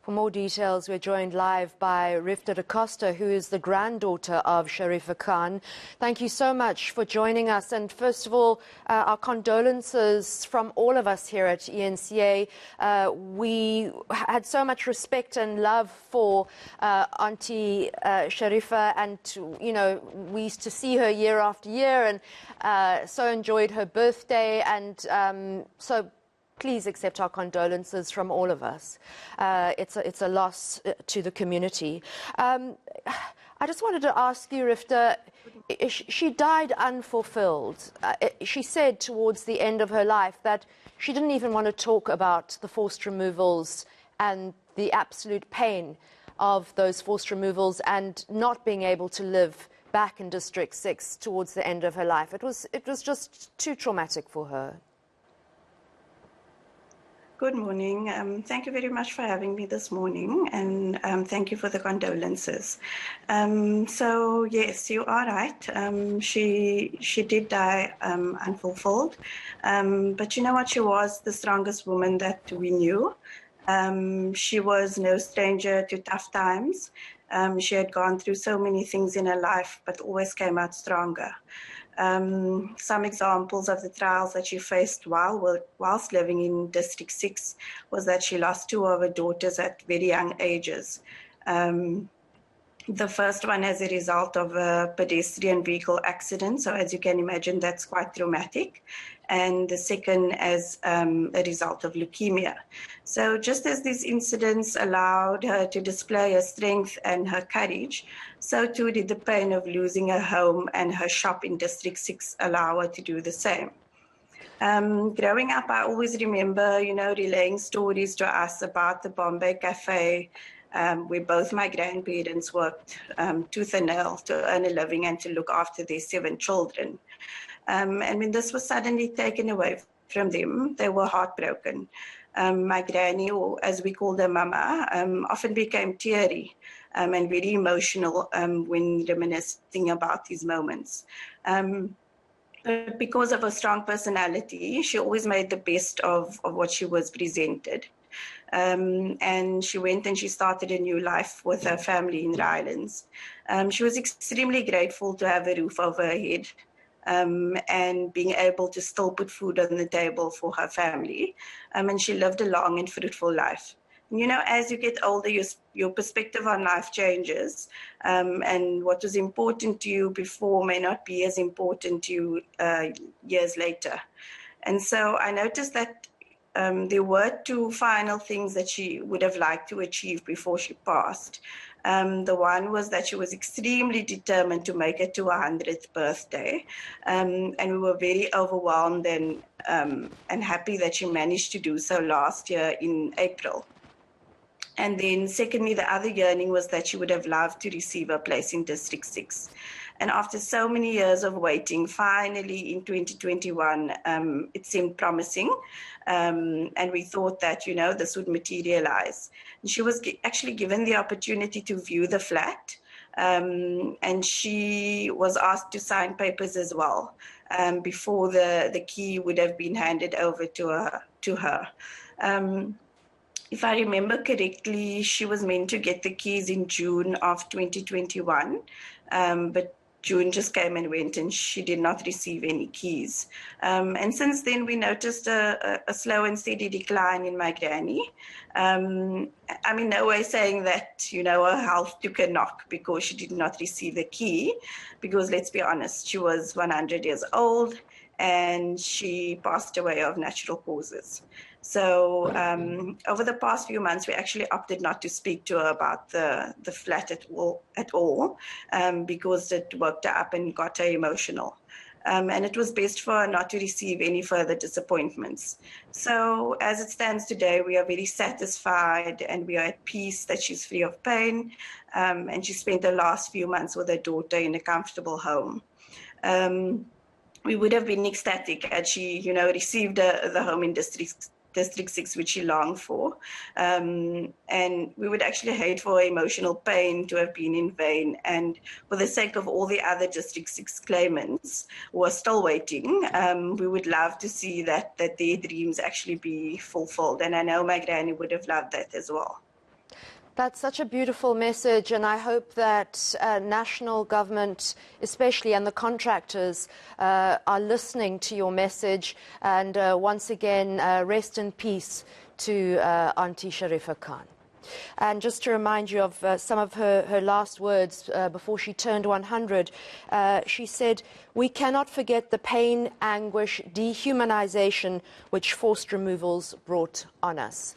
For more details, we're joined live by Rifdah, who is the granddaughter of Shariefa Khan. Thank you so much for joining us. And first of all, our condolences from all of us here at ENCA. We had so much respect and love for Auntie Shariefa, and you know, we used to see her year after year, and so enjoyed her birthday, and so please accept our condolences from all of us. It's a loss to the community. I just wanted to ask you, Rifdah, she died unfulfilled. She said towards the end of her life that she didn't even want to talk about the forced removals and the absolute pain of those forced removals and not being able to live back in District 6 towards the end of her life. It was just too traumatic for her. Good morning. Thank you very much for having me this morning, and thank you for the condolences. So yes, you are right. She did die unfulfilled, but you know what? She was the strongest woman that we knew. She was no stranger to tough times. She had gone through so many things in her life, but always came out stronger. Some examples of the trials that she faced whilst living in District 6 was that she lost two of her daughters at very young ages. The first one as a result of a pedestrian vehicle accident, so as you can imagine, that's quite traumatic. And the second as a result of leukemia. So just as these incidents allowed her to display her strength and her courage, so too did the pain of losing her home and her shop in District 6 allow her to do the same. Growing up, I always remember, you know, relaying stories to us about the Bombay Cafe, where both my grandparents worked tooth and nail to earn a living and to look after their 7 children. And when this was suddenly taken away from them, they were heartbroken. My granny, or as we called her mama, often became teary and very emotional when reminiscing about these moments. But because of her strong personality, she always made the best of what she was presented. And she went and she started a new life with her family in the islands. She was extremely grateful to have a roof over her head and being able to still put food on the table for her family. And she lived a long and fruitful life. And, you know, as you get older, your perspective on life changes, and what was important to you before may not be as important to you years later. And so I noticed that there were 2 final things that she would have liked to achieve before she passed. The one was that she was extremely determined to make it to her 100th birthday. And we were very overwhelmed and happy that she managed to do so last year in April. And then secondly, the other yearning was that she would have loved to receive a place in District 6. And after so many years of waiting, finally in 2021, it seemed promising. And we thought that, you know, this would materialize. And she was actually given the opportunity to view the flat. And she was asked to sign papers as well before the key would have been handed over to her. If I remember correctly, she was meant to get the keys in June of 2021, but June just came and went and she did not receive any keys. And since then, we noticed a slow and steady decline in my granny. I'm in no way saying that, you know, her health took a knock because she did not receive the key, because let's be honest, she was 100 years old and she passed away of natural causes. So over the past few months, we actually opted not to speak to her about the flat at all because it worked her up and got her emotional. And it was best for her not to receive any further disappointments. So as it stands today, we are very satisfied and we are at peace that she's free of pain. And she spent the last few months with her daughter in a comfortable home. We would have been ecstatic had she, you know, received the home in District 6, which she longed for. And we would actually hate for her emotional pain to have been in vain. And for the sake of all the other District 6 claimants who are still waiting, we would love to see that their dreams actually be fulfilled. And I know my granny would have loved that as well. That's such a beautiful message, and I hope that national government, especially, and the contractors are listening to your message. And once again, rest in peace to Auntie Shariefa Khan. And just to remind you of some of her last words before she turned 100, she said, "We cannot forget the pain, anguish, dehumanization which forced removals brought on us."